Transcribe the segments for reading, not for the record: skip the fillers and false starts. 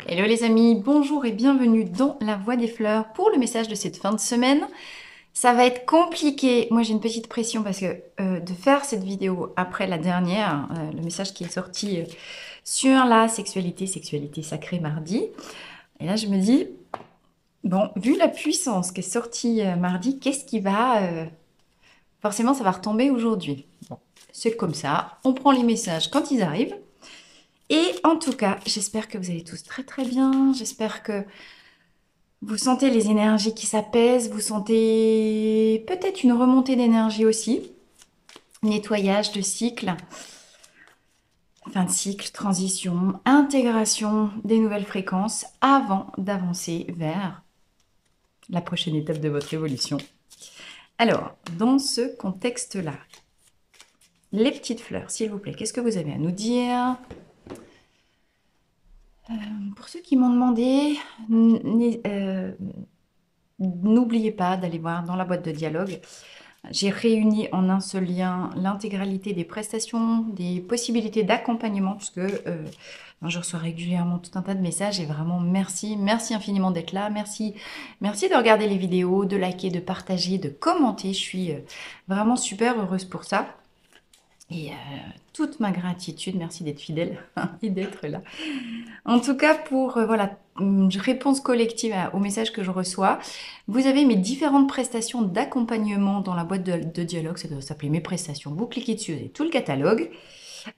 Hello les amis, bonjour et bienvenue dans La Voix des Fleurs pour le message de cette fin de semaine. Ça va être compliqué, moi j'ai une petite pression parce que de faire cette vidéo après la dernière, le message qui est sorti sur la sexualité sacrée mardi. Et là je me dis, bon, vu la puissance qui est sortie mardi, qu'est-ce qui va... forcément ça va retomber aujourd'hui. Bon, c'est comme ça, on prend les messages quand ils arrivent. Et en tout cas, j'espère que vous allez tous très très bien, j'espère que vous sentez les énergies qui s'apaisent, vous sentez peut-être une remontée d'énergie aussi, nettoyage de cycle, fin de cycle, transition, intégration des nouvelles fréquences avant d'avancer vers la prochaine étape de votre évolution. Alors, dans ce contexte-là, les petites fleurs, s'il vous plaît, qu'est-ce que vous avez à nous dire? Pour ceux qui m'ont demandé, n'oubliez pas d'aller voir dans la boîte de dialogue. J'ai réuni en un seul lien l'intégralité des prestations, des possibilités d'accompagnement, parce que je reçois régulièrement tout un tas de messages et vraiment merci, merci infiniment d'être là, merci, merci de regarder les vidéos, de liker, de partager, de commenter. Je suis vraiment super heureuse pour ça. Et toute ma gratitude, merci d'être fidèle et d'être là. En tout cas, pour voilà, réponse collective aux messages que je reçois, vous avez mes différentes prestations d'accompagnement dans la boîte de dialogue. Ça doit s'appeler mes prestations. Vous cliquez dessus, vous avez tout le catalogue.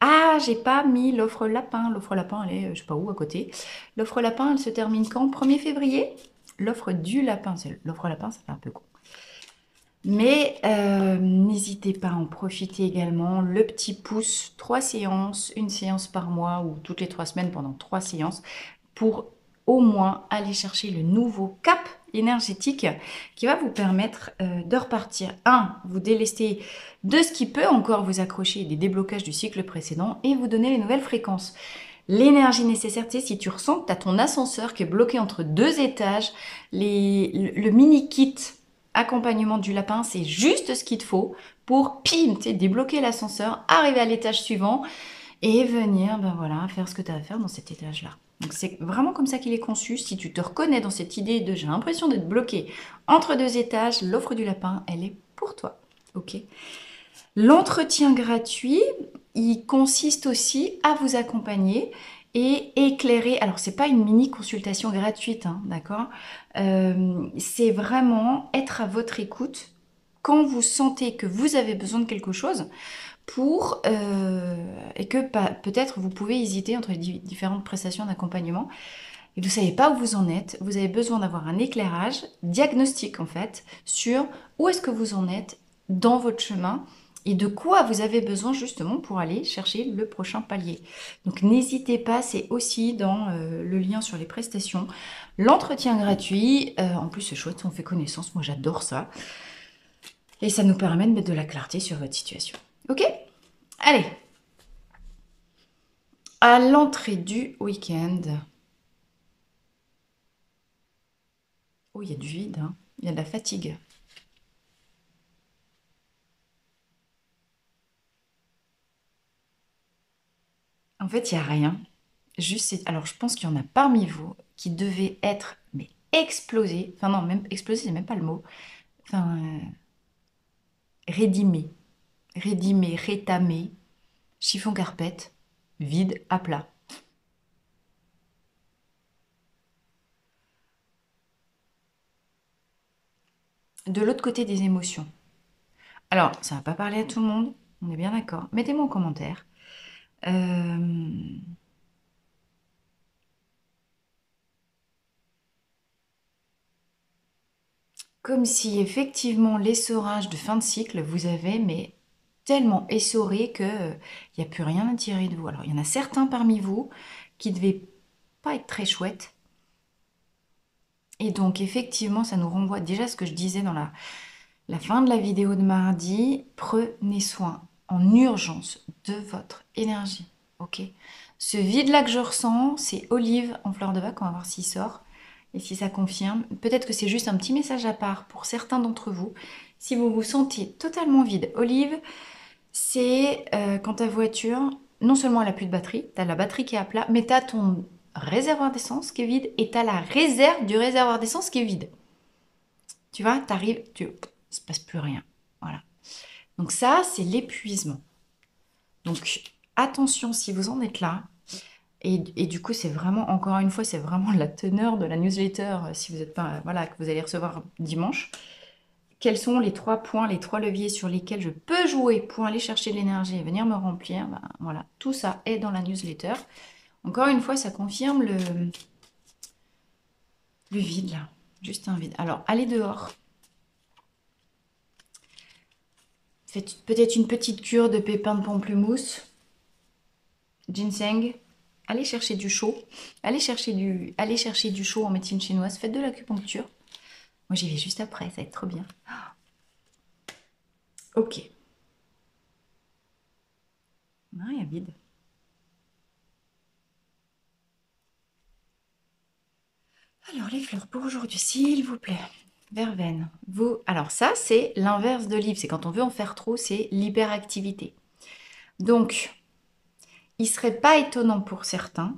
Ah, j'ai pas mis l'offre lapin. L'offre lapin, elle est, je sais pas où, à côté. L'offre lapin, elle se termine quand? 1er février. L'offre du lapin, l'offre lapin, ça fait un peu con. Mais n'hésitez pas à en profiter également. Le petit pouce, 3 séances, une séance par mois ou toutes les 3 semaines pendant 3 séances pour au moins aller chercher le nouveau cap énergétique qui va vous permettre de repartir. Vous délester de ce qui peut encore vous accrocher des déblocages du cycle précédent et vous donner les nouvelles fréquences. L'énergie nécessaire, tu sais, si tu ressens que tu as ton ascenseur qui est bloqué entre 2 étages, le mini kit accompagnement du lapin, c'est juste ce qu'il te faut pour, pim, tu sais, débloquer l'ascenseur, arriver à l'étage suivant et venir, ben voilà, faire ce que tu as à faire dans cet étage-là. Donc c'est vraiment comme ça qu'il est conçu. Si tu te reconnais dans cette idée de j'ai l'impression d'être bloqué entre 2 étages, l'offre du lapin, elle est pour toi. Ok. L'entretien gratuit, il consiste aussi à vous accompagner et éclairer. Alors, c'est pas une mini consultation gratuite, hein, d'accord? C'est vraiment être à votre écoute quand vous sentez que vous avez besoin de quelque chose pour et que peut-être vous pouvez hésiter entre les différentes prestations d'accompagnement et vous ne savez pas où vous en êtes. Vous avez besoin d'avoir un éclairage diagnostic en fait sur où est-ce que vous en êtes dans votre chemin et de quoi vous avez besoin justement pour aller chercher le prochain palier. Donc n'hésitez pas, c'est aussi dans le lien sur les prestations. L'entretien gratuit, en plus c'est chouette, on fait connaissance, moi j'adore ça. Et ça nous permet de mettre de la clarté sur votre situation. Ok? Allez, à l'entrée du week-end. Oh, il y a du vide, hein. Il y a de la fatigue. En fait, il n'y a rien. Juste, alors je pense qu'il y en a parmi vous qui devaient être mais explosés. Enfin non, même explosé, c'est même pas le mot. Enfin, rédimé, rédimé, rétamé, chiffon carpette, vide, à plat. De l'autre côté des émotions. Alors, ça va pas parler à tout le monde, on est bien d'accord. Mettez-moi en commentaire. Comme si effectivement l'essorage de fin de cycle vous avez mais tellement essoré que il n'y a plus rien à tirer de vous. Alors il y en a certains parmi vous qui devaient pas être très chouettes. Et donc effectivement ça nous renvoie déjà à ce que je disais dans la fin de la vidéo de mardi. Prenez soin en urgence de votre énergie. Ok. Ce vide là que je ressens, c'est Olive en fleur de bac. On va voir s'il sort. Et si ça confirme, peut-être que c'est juste un petit message à part pour certains d'entre vous. Si vous vous sentez totalement vide, Olive, c'est quand ta voiture, non seulement elle n'a plus de batterie, tu as la batterie qui est à plat, mais tu as ton réservoir d'essence qui est vide et tu as la réserve du réservoir d'essence qui est vide. Tu vois, il ne se passe plus rien. Voilà. Donc ça, c'est l'épuisement. Donc attention si vous en êtes là. Et du coup, c'est vraiment, encore une fois, c'est vraiment la teneur de la newsletter, si vous êtes pas, voilà, que vous allez recevoir dimanche. Quels sont les 3 points, les 3 leviers sur lesquels je peux jouer pour aller chercher de l'énergie et venir me remplir? Ben, voilà, tout ça est dans la newsletter. Encore une fois, ça confirme le vide là, juste un vide. Alors, allez dehors. Faites peut-être une petite cure de pépins de pamplemousse, ginseng. Allez chercher du chaud. Allez chercher du chaud en médecine chinoise. Faites de l'acupuncture. Moi, j'y vais juste après. Ça va être trop bien. Ok. Non, il y a vide. Alors, les fleurs pour aujourd'hui, s'il vous plaît. Verveine. Alors ça, c'est l'inverse de l'hiver. C'est quand on veut en faire trop, c'est l'hyperactivité. Donc, il ne serait pas étonnant pour certains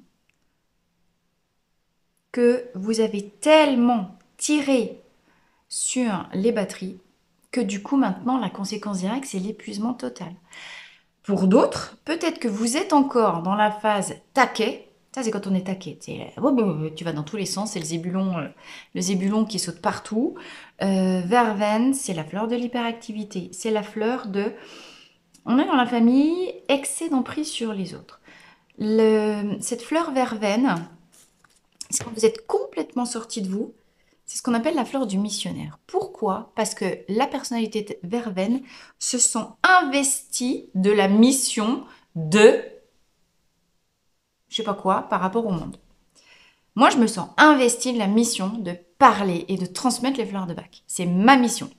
que vous avez tellement tiré sur les batteries que du coup, maintenant, la conséquence directe, c'est l'épuisement total. Pour d'autres, peut-être que vous êtes encore dans la phase taquet. Ça, c'est quand on est taquet. Tu vas dans tous les sens, c'est le zébulon qui saute partout. Verveine, c'est la fleur de l'hyperactivité. C'est la fleur de... On est dans la famille excès d'emprise sur les autres. Cette fleur verveine, c'est quand vous êtes complètement sorti de vous. C'est ce qu'on appelle la fleur du missionnaire. Pourquoi? Parce que la personnalité verveine se sent investie de la mission de je sais pas quoi par rapport au monde. Moi, je me sens investie de la mission de parler et de transmettre les fleurs de Bach. C'est ma mission.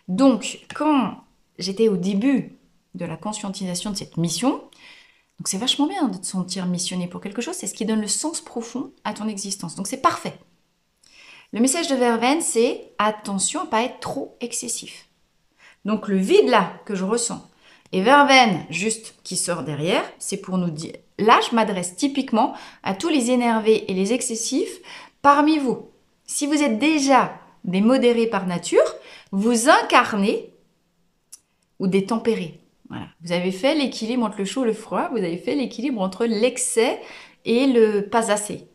Donc, quand j'étais au début de la conscientisation de cette mission, donc c'est vachement bien de te sentir missionné pour quelque chose, c'est ce qui donne le sens profond à ton existence. Donc c'est parfait. Le message de Verveine, c'est attention à ne pas être trop excessif. Donc le vide là que je ressens et Verveine juste qui sort derrière, c'est pour nous dire, là je m'adresse typiquement à tous les énervés et les excessifs parmi vous. Si vous êtes déjà des modérés par nature, vous incarnez ou des tempérés. Voilà. Vous avez fait l'équilibre entre le chaud et le froid, vous avez fait l'équilibre entre l'excès et le pas assez.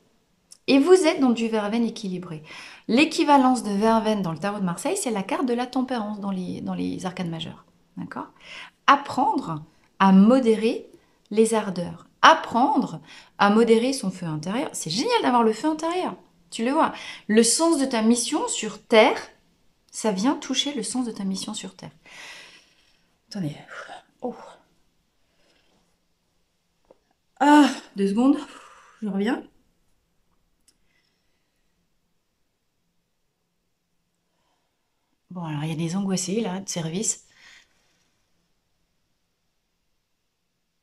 Et vous êtes dans du verveine équilibré. L'équivalence de verveine dans le tarot de Marseille, c'est la carte de la tempérance dans les arcanes majeures. D'accord? Apprendre à modérer les ardeurs. Apprendre à modérer son feu intérieur. C'est génial d'avoir le feu intérieur. Tu le vois. Le sens de ta mission sur Terre, ça vient toucher le sens de ta mission sur Terre. Attendez. Oh. Ah, 2 secondes. Je reviens. Bon, alors il y a des angoissés là de service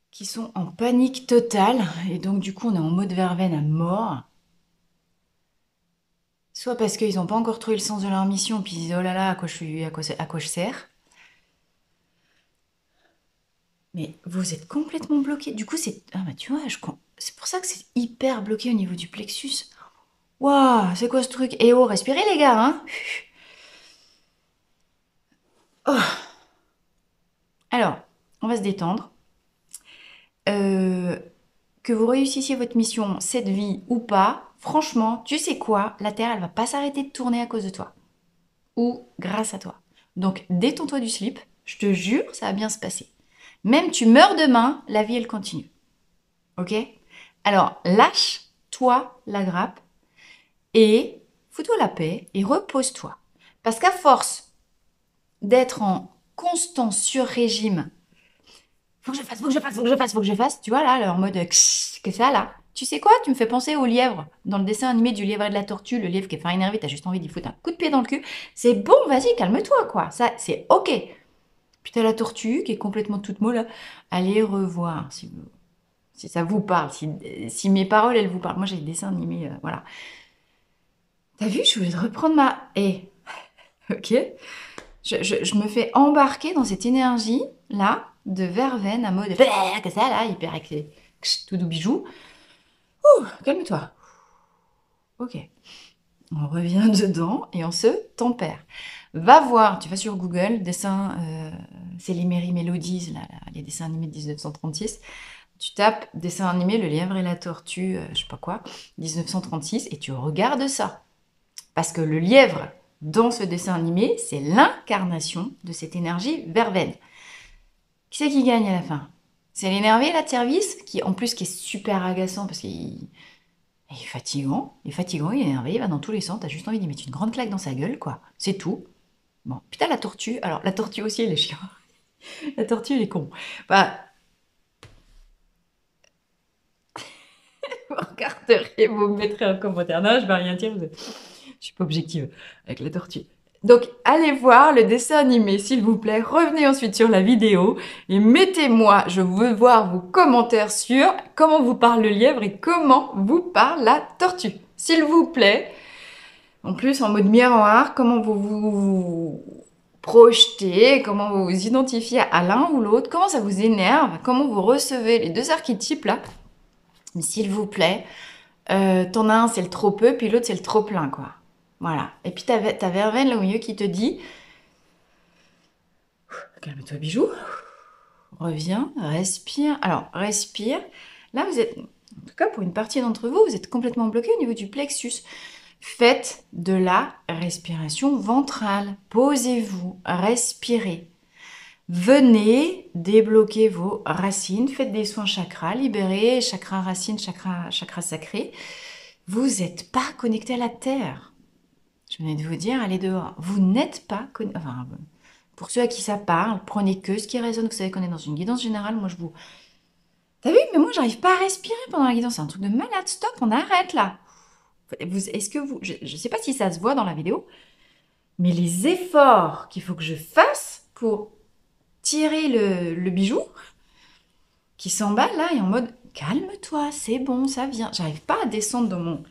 qui sont en panique totale et donc du coup on est en mode verveine à mort. Soit parce qu'ils n'ont pas encore trouvé le sens de leur mission puis ils disent oh là là à quoi je sers. Mais vous êtes complètement bloqué. Du coup c'est tu vois c'est pour ça que c'est hyper bloqué au niveau du plexus. Waouh, c'est quoi ce truc? Eh oh, respirez les gars, hein. Oh. Alors, on va se détendre. Que vous réussissiez votre mission, cette vie ou pas, franchement, tu sais quoi? La Terre, elle va pas s'arrêter de tourner à cause de toi. Ou grâce à toi. Donc, détends-toi du slip. Je te jure, ça va bien se passer. Même tu meurs demain, la vie, elle continue. Ok? Alors, lâche-toi la grappe et fous-toi la paix et repose-toi. Parce qu'à force d'être en constant sur-régime, faut que je fasse, faut que je fasse, faut que je fasse, faut que je fasse, tu vois là, leur mode que ça là. Tu sais quoi? Tu me fais penser au lièvre. Dans le dessin animé du lièvre et de la tortue, le lièvre qui est fin énervé, t'as juste envie d'y foutre un coup de pied dans le cul. C'est bon, vas-y, calme-toi quoi. Ça, c'est ok. Puis t'as la tortue qui est complètement toute molle. Allez revoir si ça vous parle, si mes paroles elles vous parlent. Moi j'ai le dessin animé, voilà. T'as vu, je voulais reprendre ok. Je me fais embarquer dans cette énergie là de verveine à mode que ça là, hyper tout doux bijou. Ouh, calme-toi. Ok. On revient dedans et on se tempère. Va voir, tu vas sur Google, dessin, c'est les Merry Melodies, là, les dessins animés de 1936. Tu tapes dessin animé Le Lièvre et la Tortue, je sais pas quoi, 1936, et tu regardes ça. Parce que le lièvre, dans ce dessin animé, c'est l'incarnation de cette énergie verveine. Qui c'est qui gagne à la fin? C'est l'énervé, là, de service, qui en plus qui est super agaçant parce qu'il il est fatigant, il est énervé, il va dans tous les sens, t'as juste envie d'y mettre une grande claque dans sa gueule, quoi. C'est tout. Bon, putain, la tortue, alors la tortue aussi, elle est chiante. La tortue, elle est con. Bah, vous regarderez, vous me mettrez un commentaire. Non, je vais rien dire, je suis pas objective avec la tortue. Donc, allez voir le dessin animé, s'il vous plaît. Revenez ensuite sur la vidéo et mettez-moi, je veux voir vos commentaires sur comment vous parle le lièvre et comment vous parle la tortue. S'il vous plaît. En plus, en mode miroir, comment vous vous projetez, comment vous vous identifiez à l'un ou l'autre, comment ça vous énerve, comment vous recevez les deux archétypes là. Mais s'il vous plaît, t'en as un, c'est le trop peu, puis l'autre, c'est le trop plein, quoi. Voilà. Et puis t'as Verveine là au milieu qui te dit calme-toi, bijou. Reviens, respire. Alors, respire. Là, vous êtes, en tout cas pour une partie d'entre vous, vous êtes complètement bloqué au niveau du plexus. Faites de la respiration ventrale. Posez-vous, respirez. Venez débloquer vos racines. Faites des soins chakras, libérez chakra racine, chakra sacré. Vous n'êtes pas connecté à la terre. Je venais de vous dire, allez dehors. Vous n'êtes pas connecté. Enfin, pour ceux à qui ça parle, prenez que ce qui résonne. Vous savez qu'on est dans une guidance générale. Moi, je vous. T'as vu? Mais moi, j'arrive pas à respirer pendant la guidance. C'est un truc de malade. Stop, on arrête là. Est-ce que vous. Je ne sais pas si ça se voit dans la vidéo, mais les efforts qu'il faut que je fasse pour tirer le bijou qui s'emballe là et en mode calme-toi, c'est bon, ça vient. J'arrive pas à descendre dans mon.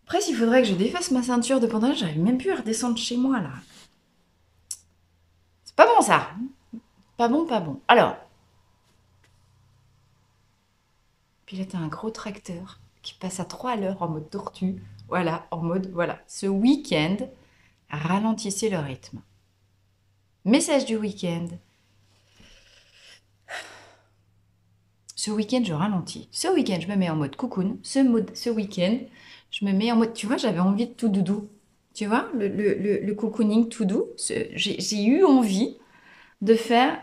Après, il faudrait que je défasse ma ceinture de pendage, j'arrive même plus à redescendre chez moi là. C'est pas bon ça. Pas bon, pas bon. Alors. Puis là, t'as un gros tracteur qui passe à 3 à l'heure en mode tortue. Voilà, en mode, voilà. Ce week-end, ralentissez le rythme. Message du week-end. Ce week-end, je ralentis. Ce week-end, je me mets en mode cocoon. Ce week-end, je me mets en mode... Tu vois, j'avais envie de tout doudou. Tu vois, le cocooning tout doux. J'ai eu envie de faire...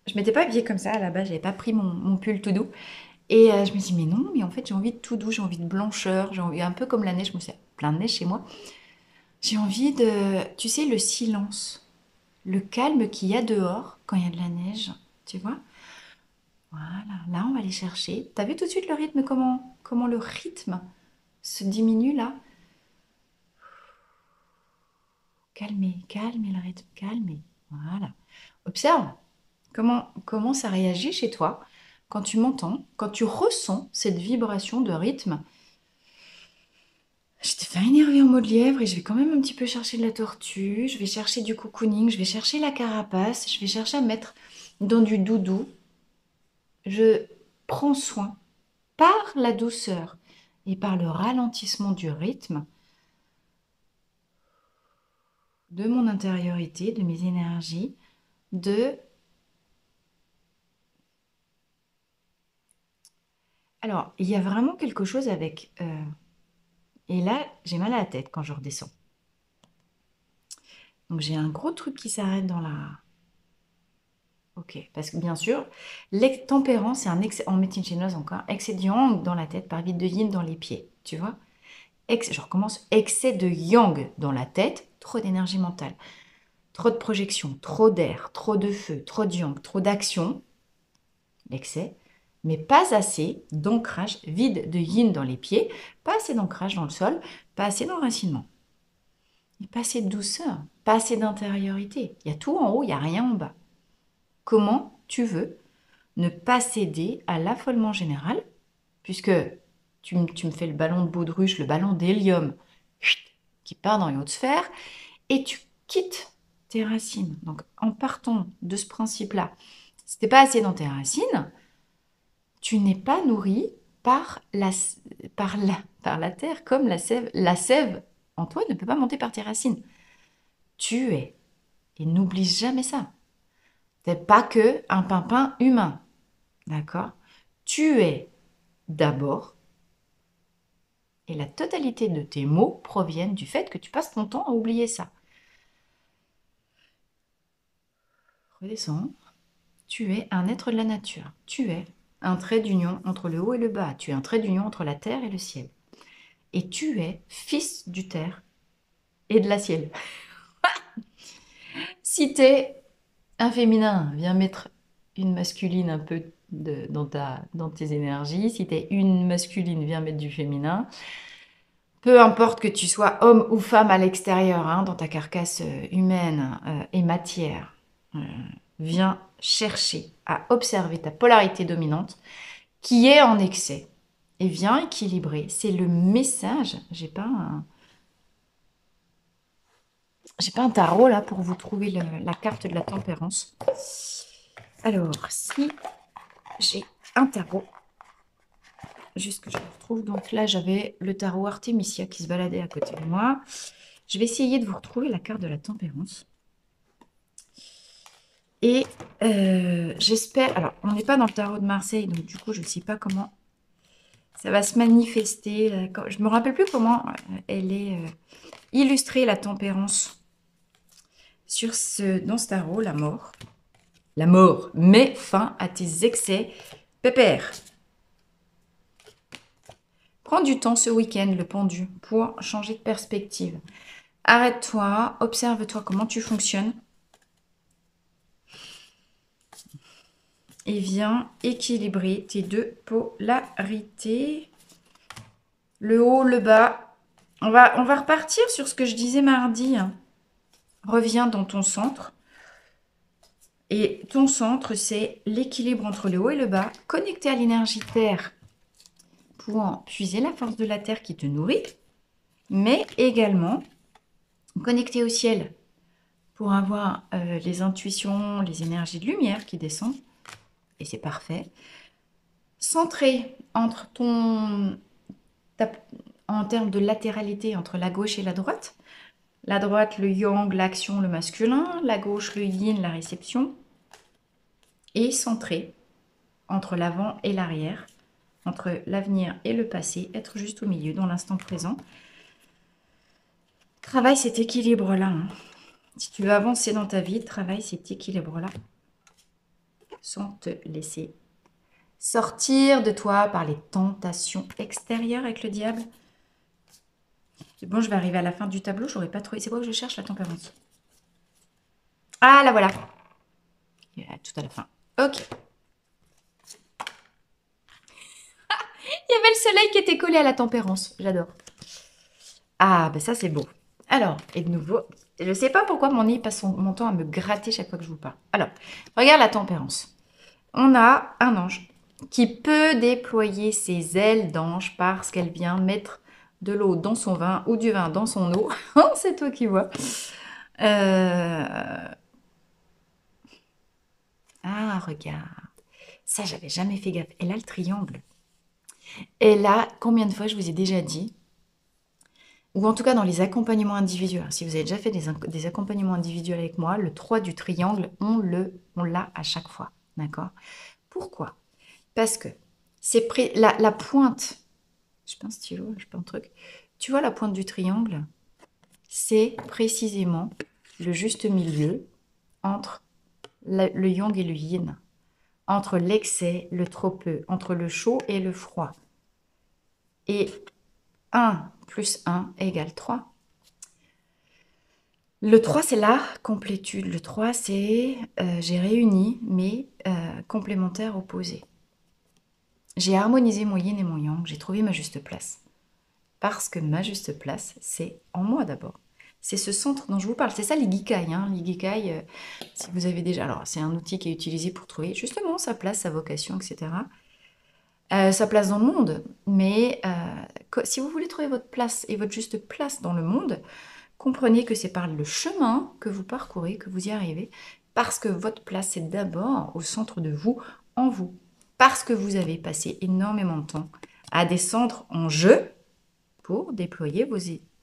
Je m'étais pas habillée comme ça à la base. J'avais pas pris mon pull tout doux. Et je me suis dit, mais non, mais en fait, j'ai envie de tout doux. J'ai envie de blancheur. J'ai envie, un peu comme la neige. Je me suis dit, plein de neige chez moi. J'ai envie de... Tu sais, le silence. Le calme qu'il y a dehors quand il y a de la neige. Tu vois? Voilà, là on va aller chercher. T'as vu tout de suite le rythme, comment le rythme se diminue là? Calmez, calmez le rythme, calmez. Voilà. Observe comment ça réagit chez toi quand tu m'entends, quand tu ressens cette vibration de rythme. Je t'ai fait énerver en mode lièvre et je vais quand même un petit peu chercher de la tortue, je vais chercher du cocooning, je vais chercher la carapace, je vais chercher à mettre dans du doudou. Je prends soin par la douceur et par le ralentissement du rythme de mon intériorité, de mes énergies, de... Alors, il y a vraiment quelque chose avec... Et là, j'ai mal à la tête quand je redescends. Donc, j'ai un gros truc qui s'arrête dans la... Ok, parce que bien sûr, tempérance, c'est un excès, en médecine chinoise encore, excès de yang dans la tête par vide de yin dans les pieds, tu vois? Je recommence, excès de yang dans la tête, trop d'énergie mentale, trop de projection, trop d'air, trop de feu, trop de yang, trop d'action, l'excès, mais pas assez d'ancrage, vide de yin dans les pieds, pas assez d'ancrage dans le sol, pas assez d'enracinement, et pas assez de douceur, pas assez d'intériorité. Il y a tout en haut, il n'y a rien en bas. Comment tu veux ne pas céder à l'affolement général, puisque tu me fais le ballon de baudruche, le ballon d'hélium qui part dans les hautes sphères, et tu quittes tes racines. Donc en partant de ce principe-là, si tu n'es pas assez dans tes racines, tu n'es pas nourri par la terre, comme la sève. La sève en toi ne peut pas monter par tes racines. Tu es. Et n'oublie jamais ça. Tu n'es pas que un pimpin humain. D'accord? Tu es d'abord, et la totalité de tes mots proviennent du fait que tu passes ton temps à oublier ça. Redescends. Tu es un être de la nature. Tu es un trait d'union entre le haut et le bas. Tu es un trait d'union entre la terre et le ciel. Et tu es fils du terre et de la ciel. Si tu es un féminin, viens mettre une masculine un peu dans tes énergies. Si tu es une masculine, viens mettre du féminin. Peu importe que tu sois homme ou femme à l'extérieur, hein, dans ta carcasse humaine et matière, viens chercher à observer ta polarité dominante qui est en excès et viens équilibrer. C'est le message. J'ai pas un tarot là pour vous trouver la carte de la tempérance. Alors, si j'ai un tarot, juste que je le retrouve. Donc là, j'avais le tarot Artemisia qui se baladait à côté de moi. Je vais essayer de vous retrouver la carte de la tempérance. Et j'espère... Alors, on n'est pas dans le tarot de Marseille, donc du coup, je ne sais pas comment ça va se manifester. Je ne me rappelle plus comment elle est illustrée, la tempérance, dans ce tarot, la mort. La mort, mets fin à tes excès. Pépère. Prends du temps ce week-end, le pendu, pour changer de perspective. Arrête-toi, observe-toi comment tu fonctionnes. Et viens équilibrer tes deux polarités. Le haut, le bas. On va repartir sur ce que je disais mardi. Reviens dans ton centre. Et ton centre, c'est l'équilibre entre le haut et le bas, connecté à l'énergie terre pour puiser la force de la terre qui te nourrit, mais également connecté au ciel pour avoir les intuitions, les énergies de lumière qui descendent. Et c'est parfait. Centré entre en termes de latéralité entre la gauche et la droite. La droite, le yang, l'action, le masculin. La gauche, le yin, la réception. Et centré entre l'avant et l'arrière, entre l'avenir et le passé, être juste au milieu, dans l'instant présent. Travaille cet équilibre-là. Hein. Si tu veux avancer dans ta vie, travaille cet équilibre-là. Sans te laisser sortir de toi par les tentations extérieures avec le diable. C'est bon, je vais arriver à la fin du tableau, j'aurais pas trouvé. C'est quoi que je cherche, la tempérance? Ah, là voilà. Tout à la fin. Ok. Il y avait le soleil qui était collé à la tempérance. J'adore. Ah, ben ça, c'est beau. Alors, et de nouveau, je ne sais pas pourquoi mon nez passe mon temps à me gratter chaque fois que je vous parle. Alors, regarde la tempérance. On a un ange qui peut déployer ses ailes d'ange parce qu'elle vient mettre de l'eau dans son vin ou du vin dans son eau. C'est toi qui vois. Ah, regarde. Ça, j'avais jamais fait gaffe. Elle a le triangle. Et là, combien de fois je vous ai déjà dit, ou en tout cas dans les accompagnements individuels, si vous avez déjà fait des accompagnements individuels avec moi, le 3 du triangle, on l'a à chaque fois. D'accord? Pourquoi? Parce que c'est la pointe, je pas un stylo, je pas un truc, tu vois la pointe du triangle, c'est précisément le juste milieu entre le yang et le yin, entre l'excès, le trop peu, entre le chaud et le froid. Et 1 plus 1 égale 3. Le 3, c'est la complétude. Le 3, c'est j'ai réuni mes complémentaires opposés. J'ai harmonisé mon yin et mon yang. J'ai trouvé ma juste place. Parce que ma juste place, c'est en moi d'abord. C'est ce centre dont je vous parle. C'est ça l'ikigai. Hein. L'ikigai, si vous avez déjà... Alors, c'est un outil qui est utilisé pour trouver justement sa place, sa vocation, etc. Sa place dans le monde. Mais si vous voulez trouver votre place et votre juste place dans le monde, comprenez que c'est par le chemin que vous parcourez, que vous y arrivez, parce que votre place est d'abord au centre de vous, en vous. Parce que vous avez passé énormément de temps à descendre en jeu pour déployer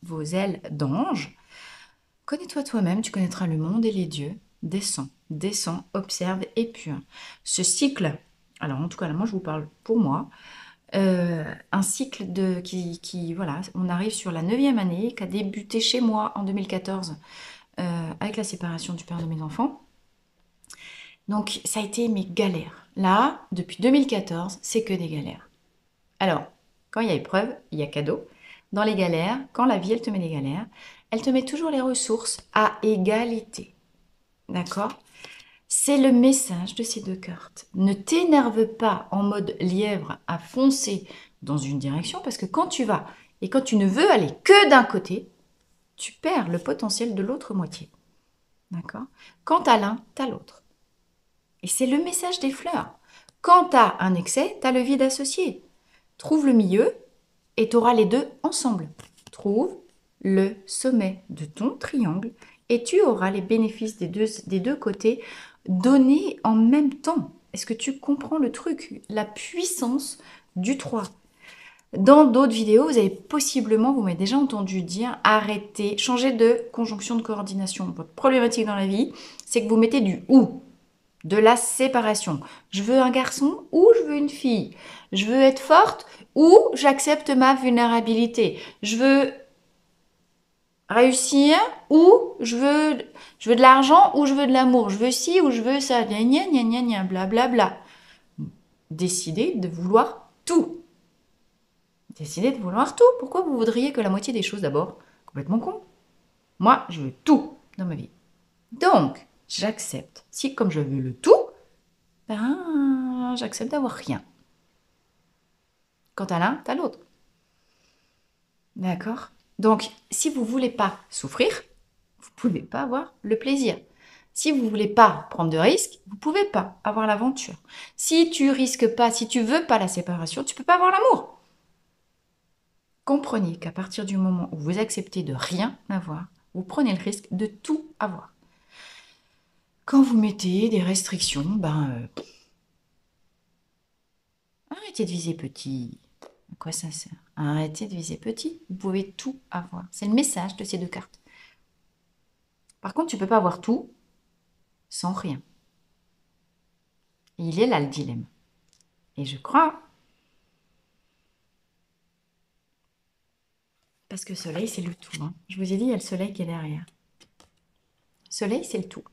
vos ailes d'ange. Connais-toi toi-même, tu connaîtras le monde et les dieux. Descends, descends, observe et pure. Ce cycle, alors en tout cas là, moi je vous parle pour moi, un cycle voilà, on arrive sur la 9e année, qui a débuté chez moi en 2014 avec la séparation du père de mes enfants. Donc ça a été mes galères. Là, depuis 2014, c'est que des galères. Alors, quand il y a épreuve, il y a cadeau. Dans les galères, quand la vie, elle te met des galères, elle te met toujours les ressources à égalité. D'accord? C'est le message de ces deux cartes. Ne t'énerve pas en mode lièvre à foncer dans une direction, parce que quand tu vas et quand tu ne veux aller que d'un côté, tu perds le potentiel de l'autre moitié. D'accord? Quand t'as l'un, t'as l'autre. Et c'est le message des fleurs. Quand t'as un excès, t'as le vide associé. Trouve le milieu et t'auras les deux ensemble. Trouve le sommet de ton triangle et tu auras les bénéfices des deux côtés donnés en même temps. Est-ce que tu comprends le truc? La puissance du 3. Dans d'autres vidéos, vous avez possiblement, vous m'avez déjà entendu dire, arrêtez, changez de conjonction de coordination. Votre problématique dans la vie, c'est que vous mettez du ou, de la séparation. Je veux un garçon ou je veux une fille. Je veux être forte ou j'accepte ma vulnérabilité. Je veux réussir ou je veux de l'argent ou je veux de l'amour. Je veux ci ou je veux ça. Gna gna gna gna gna, bla bla bla. Décidez de vouloir tout. Décidez de vouloir tout. Pourquoi vous voudriez que la moitié des choses d'abord? Complètement con. Moi, je veux tout dans ma vie. Donc, j'accepte. Si comme je veux le tout, ben, j'accepte d'avoir rien. Quand t'as l'un, t'as l'autre. D'accord? Donc, si vous ne voulez pas souffrir, vous ne pouvez pas avoir le plaisir. Si vous ne voulez pas prendre de risques, vous ne pouvez pas avoir l'aventure. Si tu risques pas, si tu veux pas la séparation, tu ne peux pas avoir l'amour. Comprenez qu'à partir du moment où vous acceptez de rien avoir, vous prenez le risque de tout avoir. Quand vous mettez des restrictions, arrêtez de viser petit. À quoi ça sert? Arrêtez de viser petit. Vous pouvez tout avoir. C'est le message de ces deux cartes. Par contre, tu ne peux pas avoir tout sans rien. Et il est là le dilemme. Et je crois, parce que soleil, c'est le tout. Hein. Je vous ai dit, il y a le soleil qui est derrière. Soleil, c'est le tout.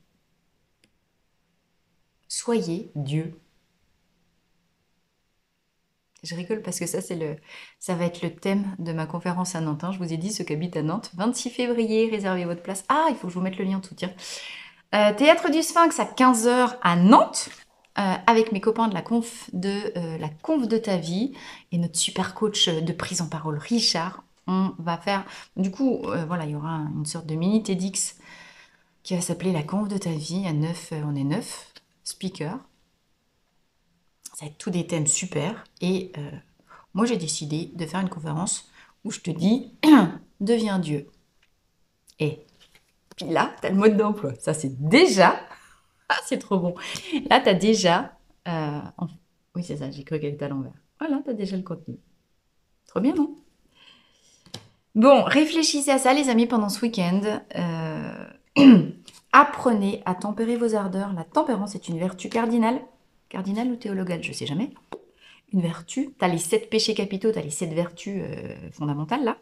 Soyez Dieu. Je rigole parce que ça va être le thème de ma conférence à Nantes. Hein. Je vous ai dit, ceux qui habitent à Nantes, 26 février, réservez votre place. Ah, il faut que je vous mette le lien en tout, tiens. Théâtre du Sphinx à 15 h à Nantes, avec mes copains de la conf de ta vie et notre super coach de prise en parole, Richard. On va faire, du coup, voilà, il y aura une sorte de mini TEDx qui va s'appeler la conf de ta vie. À 9, on est 9 speakers. Ça va être tous des thèmes super. Et moi, j'ai décidé de faire une conférence où je te dis, deviens Dieu. Et puis là, tu as le mode d'emploi. Ça, c'est déjà... Ah, c'est trop bon. Là, tu as déjà... Oui, c'est ça, j'ai cru qu'elle était à l'envers. Voilà, tu as déjà le contenu. Trop bien, non? Bon, réfléchissez à ça, les amis, pendant ce week-end. Apprenez à tempérer vos ardeurs. La tempérance est une vertu cardinale. Cardinale ou théologale, je ne sais jamais. Une vertu. Tu as les 7 péchés capitaux, tu as les 7 vertus fondamentales, là.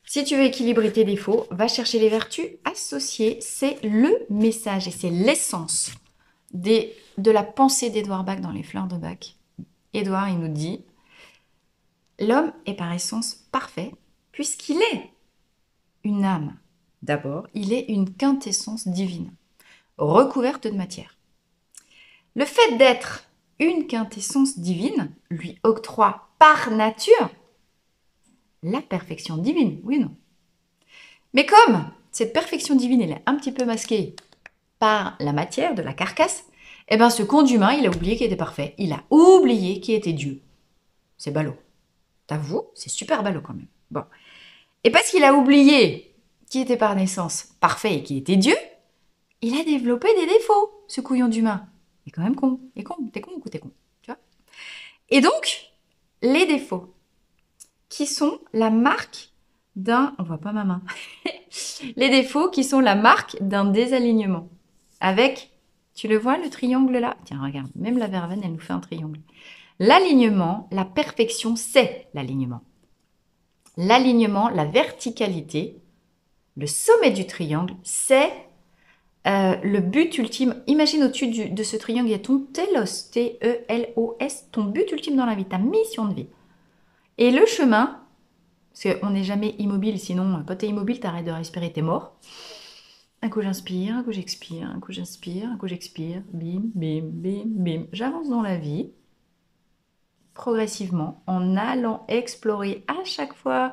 Si tu veux équilibrer tes défauts, va chercher les vertus associées. C'est le message et c'est l'essence de la pensée d'Edouard Bach dans Les Fleurs de Bach. Édouard, il nous dit, l'homme est par essence parfait puisqu'il est une âme. D'abord, il est une quintessence divine, recouverte de matière. Le fait d'être une quintessence divine lui octroie par nature la perfection divine, oui ou non? Mais comme cette perfection divine, elle est un petit peu masquée par la matière de la carcasse, eh bien ce con d'humain, il a oublié qu'il était parfait. Il a oublié qu'il était Dieu. C'est ballot. T'avoues, c'est super ballot quand même. Bon. Et parce qu'il a oublié qu'il était par naissance parfait et qu'il était Dieu, il a développé des défauts, ce couillon d'humain. Il est quand même con. Il est con. T'es con ou t'es con? Tu vois? Et donc, Les défauts, qui sont la marque d'un... On voit pas ma main. Les défauts qui sont la marque d'un désalignement. Avec, tu le vois, le triangle là? Tiens, regarde, même la verveine, elle nous fait un triangle. L'alignement, la perfection, c'est l'alignement. L'alignement, la verticalité, le sommet du triangle, c'est le but ultime. Imagine au-dessus de ce triangle, il y a ton telos, T-E-L-O-S, ton but ultime dans la vie, ta mission de vie. Et le chemin, parce qu'on n'est jamais immobile, sinon quand tu es immobile, tu arrêtes de respirer, tu es mort. Un coup j'inspire, un coup j'expire, un coup j'inspire, un coup j'expire, bim, bim, bim, bim. J'avance dans la vie, progressivement, en allant explorer à chaque fois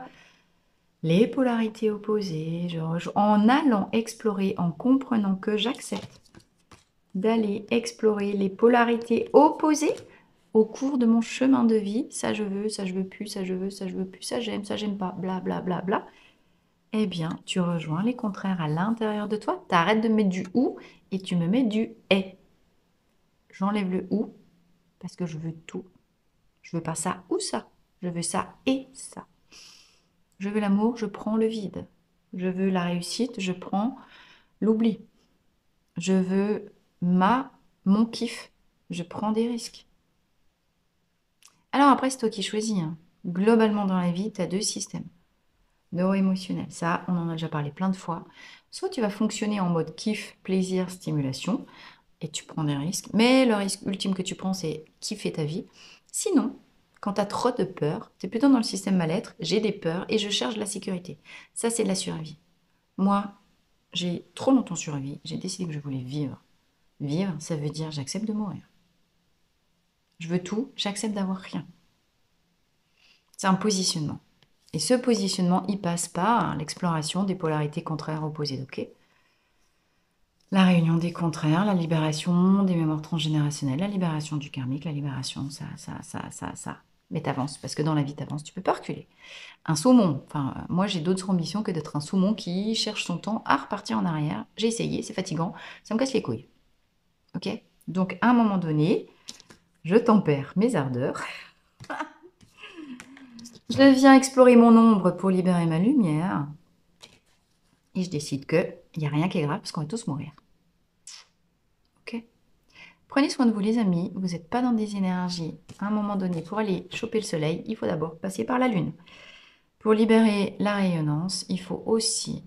les polarités opposées, en allant explorer, en comprenant que j'accepte d'aller explorer les polarités opposées au cours de mon chemin de vie. Ça je veux plus, ça je veux, ça je veux plus, ça j'aime pas, bla bla bla bla. Eh bien, tu rejoins les contraires à l'intérieur de toi. Tu arrêtes de mettre du ou et tu me mets du et. J'enlève le ou parce que je veux tout. Je veux pas ça ou ça. Je veux ça et ça. Je veux l'amour, je prends le vide. Je veux la réussite, je prends l'oubli. Je veux mon kiff, je prends des risques. Alors après, c'est toi qui choisis, hein. Globalement dans la vie, tu as deux systèmes. Neuro-émotionnel, ça, on en a déjà parlé plein de fois. Soit tu vas fonctionner en mode kiff, plaisir, stimulation, et tu prends des risques. Mais le risque ultime que tu prends, c'est kiffer ta vie. Sinon, quand tu as trop de peur, tu es plutôt dans le système mal-être, j'ai des peurs et je cherche la sécurité. Ça, c'est de la survie. Moi, j'ai trop longtemps survécu, j'ai décidé que je voulais vivre. Vivre, ça veut dire j'accepte de mourir. Je veux tout, j'accepte d'avoir rien. C'est un positionnement. Et ce positionnement, il passe par l'exploration des polarités contraires opposées, ok? La réunion des contraires, la libération des mémoires transgénérationnelles, la libération du karmique, la libération, ça. Mais t'avances, parce que dans la vie, t'avances, tu peux pas reculer. Un saumon, enfin, moi j'ai d'autres ambitions que d'être un saumon qui cherche son temps à repartir en arrière. J'ai essayé, c'est fatigant, ça me casse les couilles. Ok? Donc à un moment donné, je tempère mes ardeurs. Je viens explorer mon ombre pour libérer ma lumière. Et je décide qu'il n'y a rien qui est grave parce qu'on va tous mourir. Ok? Prenez soin de vous les amis, vous n'êtes pas dans des énergies. À un moment donné, pour aller choper le soleil, il faut d'abord passer par la lune. Pour libérer la rayonnance, il faut aussi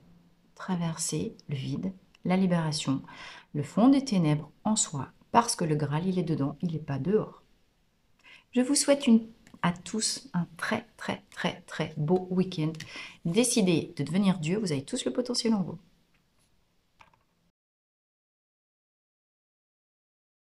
traverser le vide, la libération, le fond des ténèbres en soi, parce que le Graal, il est dedans, il n'est pas dehors. Je vous souhaite à tous un très très très très beau week-end. Décidez de devenir Dieu, vous avez tous le potentiel en vous.